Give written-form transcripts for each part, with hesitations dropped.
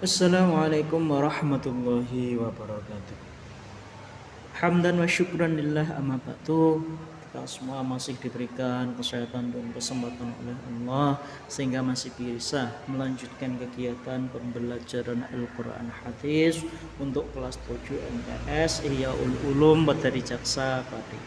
Assalamualaikum warahmatullahi wabarakatuh. Hamdan wa syukran lillah amma ba'du. Kita semua masih diberikan kesehatan dan kesempatan oleh Allah sehingga masih bisa melanjutkan kegiatan pembelajaran Al-Quran Hadis untuk kelas 7 MTS Ihyaul Ulum Badari Jaksa Pati.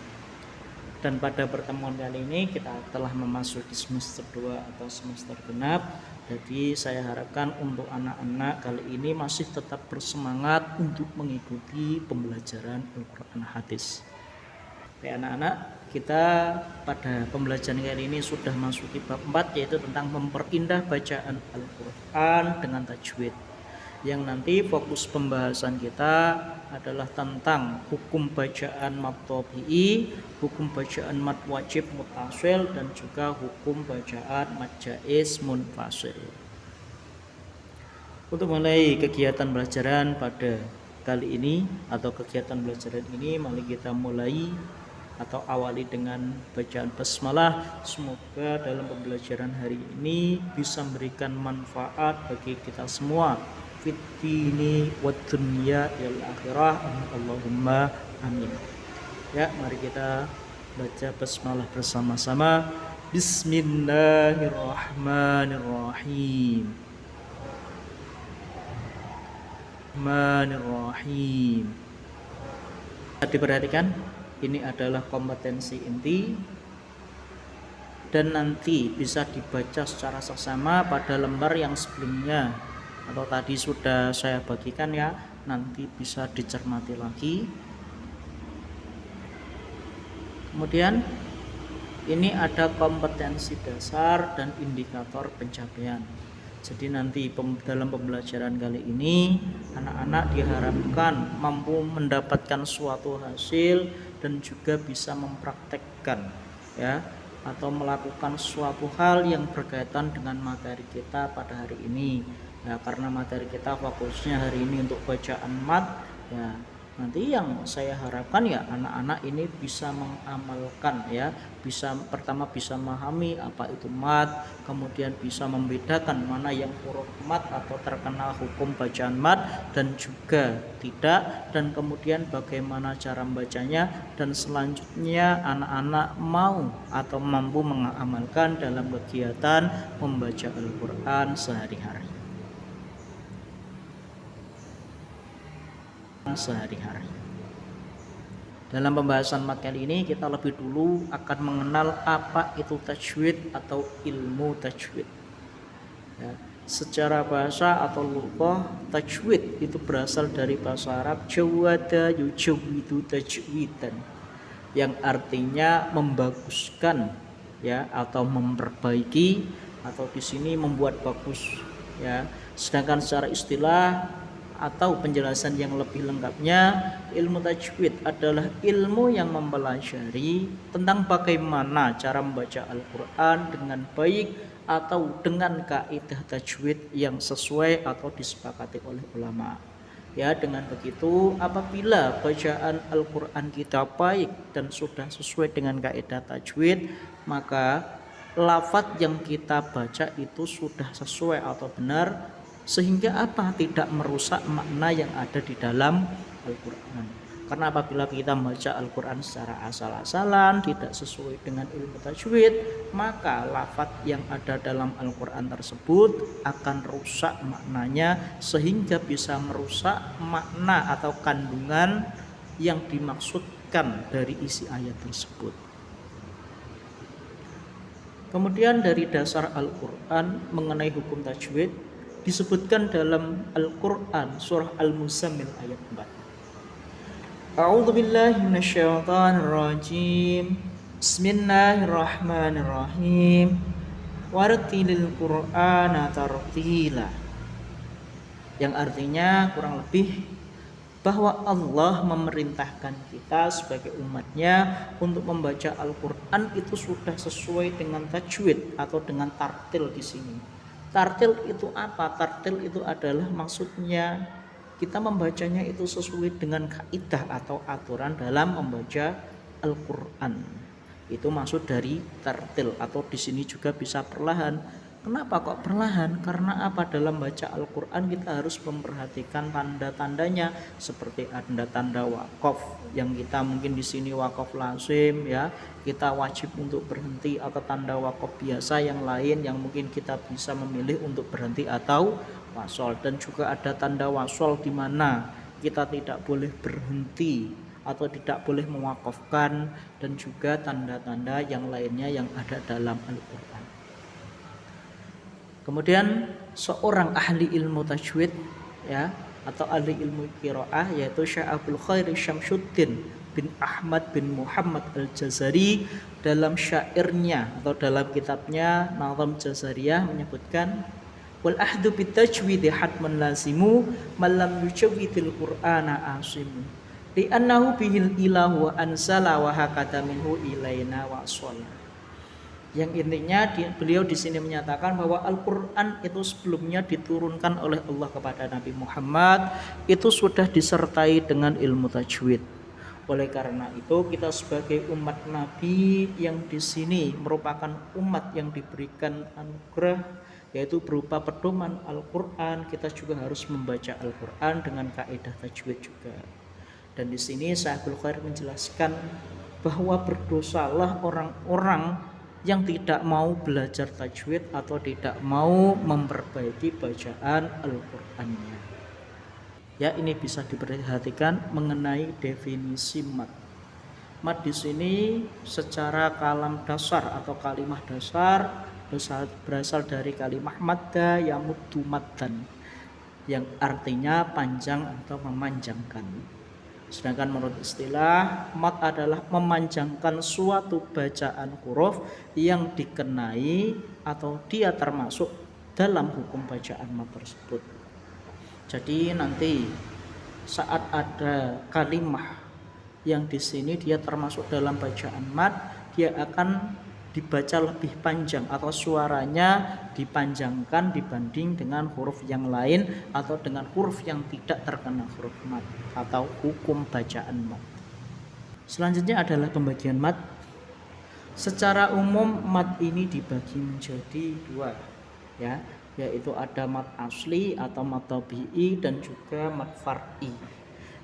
Dan pada pertemuan kali ini kita telah memasuki semester 2 atau semester genap. Jadi saya harapkan untuk anak-anak kali ini masih tetap bersemangat untuk mengikuti pembelajaran Al-Quran Hadis. Oke anak-anak, kita pada pembelajaran kali ini sudah masuki bab 4, yaitu tentang memperindah bacaan Al-Quran dengan tajwid. Yang nanti fokus pembahasan kita adalah tentang hukum bacaan mad tabi'i, hukum bacaan mad wajib muttasil, dan juga hukum bacaan mad jaiz munfasil. Untuk mulai kegiatan pelajaran pada kali ini atau kegiatan pelajaran ini, mari kita mulai atau awali dengan bacaan basmalah. Semoga dalam pembelajaran hari ini bisa memberikan manfaat bagi kita semua fid dini wad dunya wal akhirah. Allahumma amin. Ya, mari kita baca basmalah bersama-sama. Bismillahirrahmanirrahim. Bismillahirrahmanirrahim. Diperhatikan, ini adalah kompetensi inti dan nanti bisa dibaca secara seksama pada lembar yang sebelumnya atau tadi sudah saya bagikan ya, nanti bisa dicermati lagi. Kemudian ini ada kompetensi dasar dan indikator pencapaian. Jadi nanti dalam pembelajaran kali ini anak-anak diharapkan mampu mendapatkan suatu hasil dan juga bisa mempraktekkan ya, atau melakukan suatu hal yang berkaitan dengan materi kita pada hari ini. Nah, karena materi kita fokusnya hari ini untuk bacaan mad, ya nanti yang saya harapkan ya anak-anak ini bisa mengamalkan ya, pertama bisa memahami apa itu mad, kemudian bisa membedakan mana yang huruf mad atau terkena hukum bacaan mad dan juga tidak, dan kemudian bagaimana cara membacanya, dan selanjutnya anak-anak mau atau mampu mengamalkan dalam kegiatan membaca Al-Quran sehari-hari. Dalam pembahasan mad kali ini kita lebih dulu akan mengenal apa itu tajwid atau ilmu tajwid ya. Secara bahasa atau lughah, tajwid itu berasal dari bahasa Arab jawada yujawwidu tajwidan, yang artinya membaguskan ya, atau memperbaiki, atau di sini membuat bagus ya. Sedangkan secara istilah atau penjelasan yang lebih lengkapnya, ilmu tajwid adalah ilmu yang mempelajari tentang bagaimana cara membaca Al-Quran dengan baik atau dengan kaidah tajwid yang sesuai atau disepakati oleh ulama. Ya, dengan begitu apabila bacaan Al-Quran kita baik dan sudah sesuai dengan kaidah tajwid, maka lafadz yang kita baca itu sudah sesuai atau benar, sehingga apa? Tidak merusak makna yang ada di dalam Al-Quran. Karena apabila kita membaca Al-Quran secara asal-asalan, tidak sesuai dengan ilmu tajwid, maka lafadz yang ada dalam Al-Quran tersebut akan rusak maknanya, sehingga bisa merusak makna atau kandungan yang dimaksudkan dari isi ayat tersebut. Kemudian dari dasar Al-Quran mengenai hukum tajwid disebutkan dalam Al-Quran surah Al-Muzammil ayat 4. A'udzubillahi minasyaitonirrajim. Bismillahirrahmanirrahim. Warattilil Qur'ana tartila. Yang artinya kurang lebih bahwa Allah memerintahkan kita sebagai umatnya untuk membaca Al-Quran itu sudah sesuai dengan tajwid atau dengan tartil di sini. Tartil itu apa? Tartil itu adalah maksudnya kita membacanya itu sesuai dengan kaidah atau aturan dalam membaca Al-Quran. Itu maksud dari tartil, atau di sini juga bisa perlahan. Kenapa kok perlahan? Karena apa? Dalam baca Al-Quran kita harus memperhatikan tanda-tandanya, seperti tanda-tanda wakaf yang kita mungkin di sini wakaf lazim ya, kita wajib untuk berhenti, atau tanda wakaf biasa yang lain yang mungkin kita bisa memilih untuk berhenti atau wasol. Dan juga ada tanda wasol di mana kita tidak boleh berhenti atau tidak boleh mewakafkan, dan juga tanda-tanda yang lainnya yang ada dalam Al-Quran. Kemudian seorang ahli ilmu tajwid ya, atau ahli ilmu qiraah, yaitu Syekh Abdul Khair Syamsuddin bin Ahmad bin Muhammad Al-Jazari, dalam syairnya atau dalam kitabnya Nazam Jazariyah menyebutkan, wal ahdu bit tajwid hatman lazimu man lam yujawwidil qur'ana asimu li annahu bihil ilahu wa ansala wa hakata minhu ilaina wa shalla. Yang intinya beliau di sini menyatakan bahwa Al-Quran itu sebelumnya diturunkan oleh Allah kepada Nabi Muhammad, itu sudah disertai dengan ilmu tajwid. Oleh karena itu kita sebagai umat Nabi yang di sini merupakan umat yang diberikan anugerah, yaitu berupa pedoman Al-Quran, kita juga harus membaca Al-Quran dengan kaidah tajwid juga. Dan di sini Syaikhul Khair menjelaskan bahwa berdosalah orang-orang yang tidak mau belajar tajwid atau tidak mau memperbaiki bacaan Al-Qur'annya. Ya, ini bisa diperhatikan mengenai definisi mad. Mad di sini secara kalam dasar atau kalimah dasar berasal dari kalimah madda yamuddu maddan, yang artinya panjang atau memanjangkan. Sedangkan menurut istilah, mad adalah memanjangkan suatu bacaan huruf yang dikenai atau dia termasuk dalam hukum bacaan mad tersebut. Jadi nanti saat ada kalimah yang di sini dia termasuk dalam bacaan mad, dia akan dibaca lebih panjang atau suaranya dipanjangkan dibanding dengan huruf yang lain atau dengan huruf yang tidak terkena huruf mad atau hukum bacaan mad. Selanjutnya adalah pembagian mad. Secara umum mad ini dibagi menjadi dua ya, yaitu ada mad asli atau mad tabi'i dan juga mad far'i.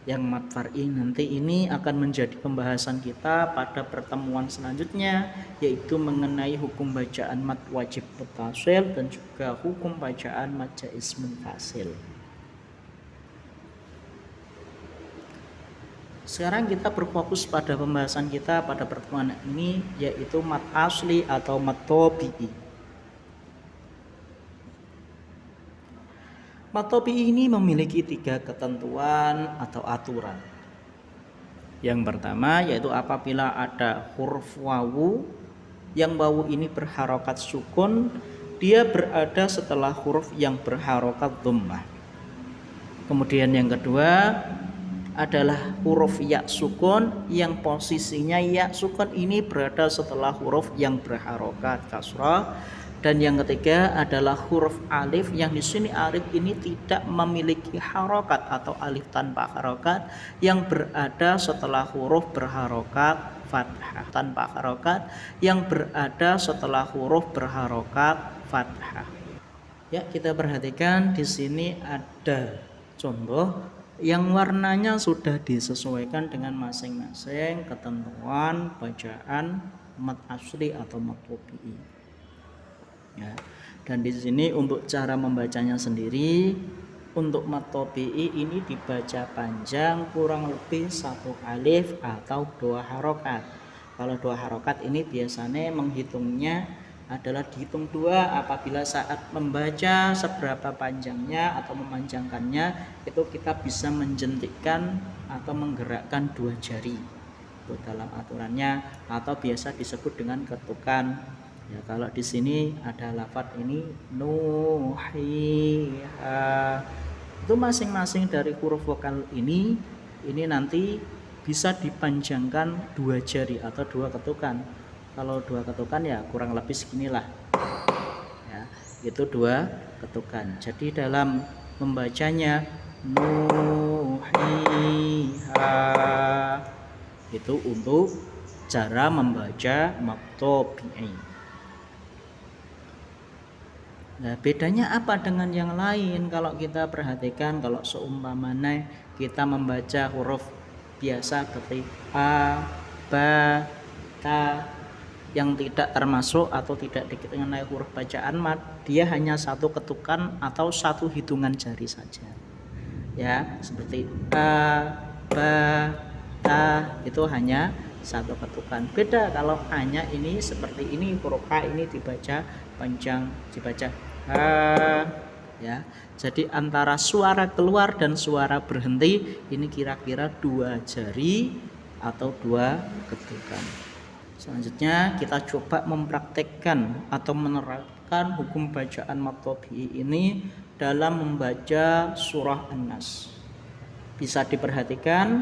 Yang mad far'i nanti ini akan menjadi pembahasan kita pada pertemuan selanjutnya, yaitu mengenai hukum bacaan mad wajib muttasil dan juga hukum bacaan mad jaiz munfasil. Sekarang kita berfokus pada pembahasan kita pada pertemuan ini, yaitu mad asli atau mad tabi'i. Mad tabi'i ini memiliki 3 ketentuan atau aturan. Yang pertama yaitu apabila ada huruf wawu, yang wawu ini berharokat sukun, dia berada setelah huruf yang berharokat dhammah. Kemudian yang kedua adalah huruf ya sukun, yang posisinya ya sukun ini berada setelah huruf yang berharokat kasrah. Dan yang ketiga adalah huruf alif, yang di sini alif ini tidak memiliki harokat atau alif tanpa harokat, yang berada setelah huruf berharokat fathah, tanpa harokat yang berada setelah huruf berharokat fathah. Ya, kita perhatikan di sini ada contoh yang warnanya sudah disesuaikan dengan masing-masing ketentuan bacaan mad asli atau mad tabi'i. Ya, dan di sini untuk cara membacanya sendiri, untuk mad tabi'i ini dibaca panjang kurang lebih 1 alif atau 2 harokat. Kalau 2 harokat ini biasanya menghitungnya adalah dihitung 2 apabila saat membaca seberapa panjangnya atau memanjangkannya itu kita bisa menjentikkan atau menggerakkan 2 jari itu dalam aturannya, atau biasa disebut dengan ketukan. Ya, kalau di sini ada lafadz ini nuhiha, itu masing-masing dari huruf vokal ini nanti bisa dipanjangkan 2 jari atau 2 ketukan. Kalau 2 ketukan ya kurang lebih seginilah ya, itu 2 ketukan. Jadi dalam membacanya nuhiha itu untuk cara membaca mad tabi'i. Nah, bedanya apa dengan yang lain? Kalau kita perhatikan, kalau seumpamanya kita membaca huruf biasa seperti a, ba, ta, yang tidak termasuk atau tidak dikenai huruf bacaan mat, dia hanya satu ketukan atau satu hitungan jari saja. Ya, seperti a, ba, ta, itu hanya satu ketukan. Beda kalau hanya ini seperti ini, huruf a ini dibaca panjang, dibaca ya. Jadi antara suara keluar dan suara berhenti ini kira-kira 2 jari atau 2 ketukan. Selanjutnya kita coba mempraktekkan atau menerapkan hukum bacaan mad tabi'i ini dalam membaca surah An-Nas. Bisa diperhatikan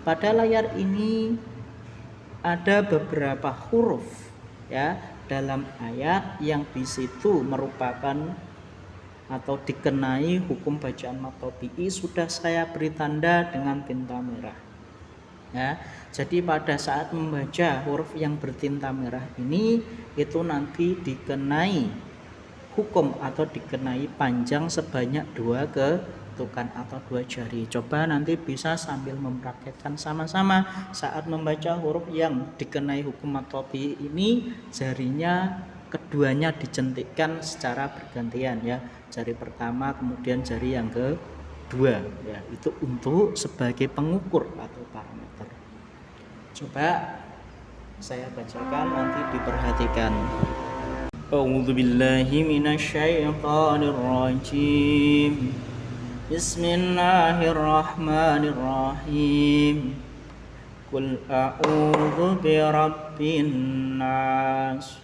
pada layar ini ada beberapa huruf ya dalam ayat yang di situ merupakan atau dikenai hukum bacaan mad tabi'i sudah saya beri tanda dengan tinta merah. Ya, jadi pada saat membaca huruf yang bertinta merah ini itu nanti dikenai hukum atau dikenai panjang sebanyak 2 ketukan atau 2 jari. Coba nanti bisa sambil mempraktekkan sama-sama saat membaca huruf yang dikenai hukum mad tabi'i ini, jarinya keduanya dijentikkan secara bergantian ya. Jari pertama kemudian jari yang kedua ya. Itu untuk sebagai pengukur atau parameter. Coba saya bacakan nanti diperhatikan. A'udzu billahi minasyaitonir rajim. Bismillahirrahmanirrahim. Qul a'udzu birabbin nas,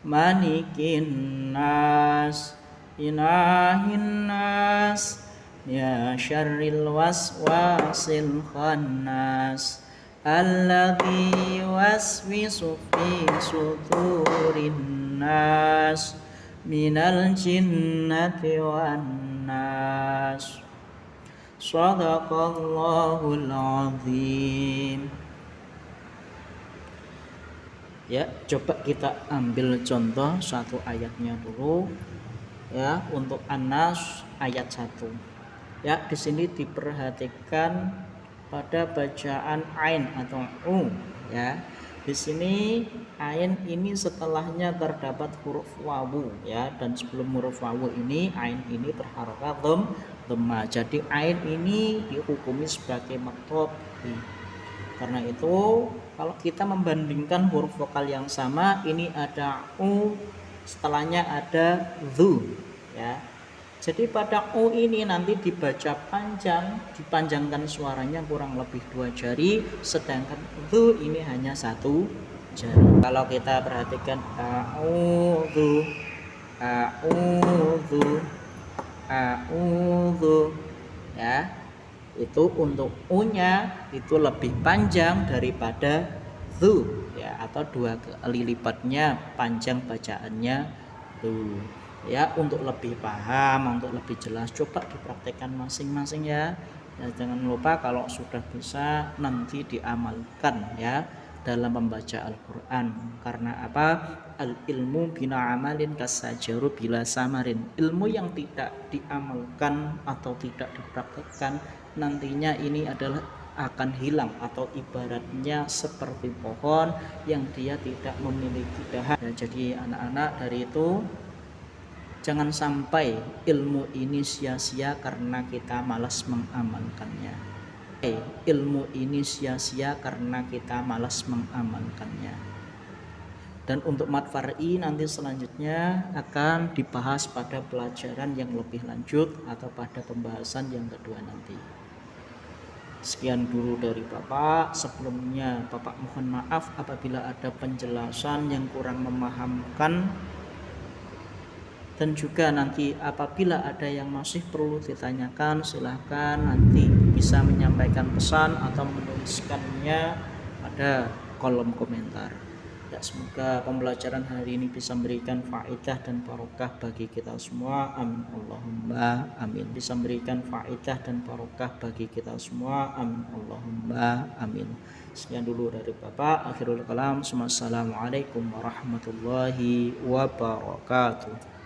malikin nas, ilahin nas, ya syarril waswasil khannas, alladzi waswisu fi sudurin nas minal jinnati wan nas. Shadaqallahul azim. Ya, coba kita ambil contoh satu ayatnya dulu ya, untuk An-Nas ayat 1. Ya, di sini diperhatikan pada bacaan ain atau ya. Di sini ain ini setelahnya terdapat huruf wawu ya, dan sebelum huruf wawu ini ain ini berharokat dhamma. Jadi ain ini dihukumi sebagai mad tabi'i. Karena itu kalau kita membandingkan huruf vokal yang sama, ini ada setelahnya ada dzu ya. Jadi pada U ini nanti dibaca panjang, dipanjangkan suaranya kurang lebih 2 jari, sedangkan dzu ini hanya 1 jari. Kalau kita perhatikan a'udzu, a'udzu, a'udzu ya, itu untuk U-nya itu lebih panjang daripada dzu ya, atau 2 kali lipatnya panjang bacaannya dzu. Ya, untuk lebih paham, untuk lebih jelas coba dipraktekkan masing-masing ya. Jangan lupa kalau sudah bisa nanti diamalkan ya dalam membaca Al-Qur'an. Karena apa? Al ilmu bina amalin kasajaru bila samarin. Ilmu yang tidak diamalkan atau tidak dipraktekkan nantinya ini adalah akan hilang, atau ibaratnya seperti pohon yang dia tidak memiliki dahan ya. Jadi anak-anak, dari itu jangan sampai ilmu ini sia-sia karena kita malas mengamalkannya. Ilmu ini sia-sia karena kita malas mengamalkannya. Dan untuk mad far'i nanti selanjutnya akan dibahas pada pelajaran yang lebih lanjut atau pada pembahasan yang kedua nanti. Sekian dulu dari Bapak. Sebelumnya Bapak mohon maaf apabila ada penjelasan yang kurang memahamkan. Dan juga nanti apabila ada yang masih perlu ditanyakan, silahkan nanti bisa menyampaikan pesan atau menuliskannya pada kolom komentar. Ya, semoga pembelajaran hari ini bisa memberikan faedah dan barokah bagi kita semua. Amin Allahumma amin. Bisa memberikan faedah dan barokah bagi kita semua. Amin Allahumma amin. Sekian dulu dari Bapak. Akhirul kalam. Assalamualaikum warahmatullahi wabarakatuh.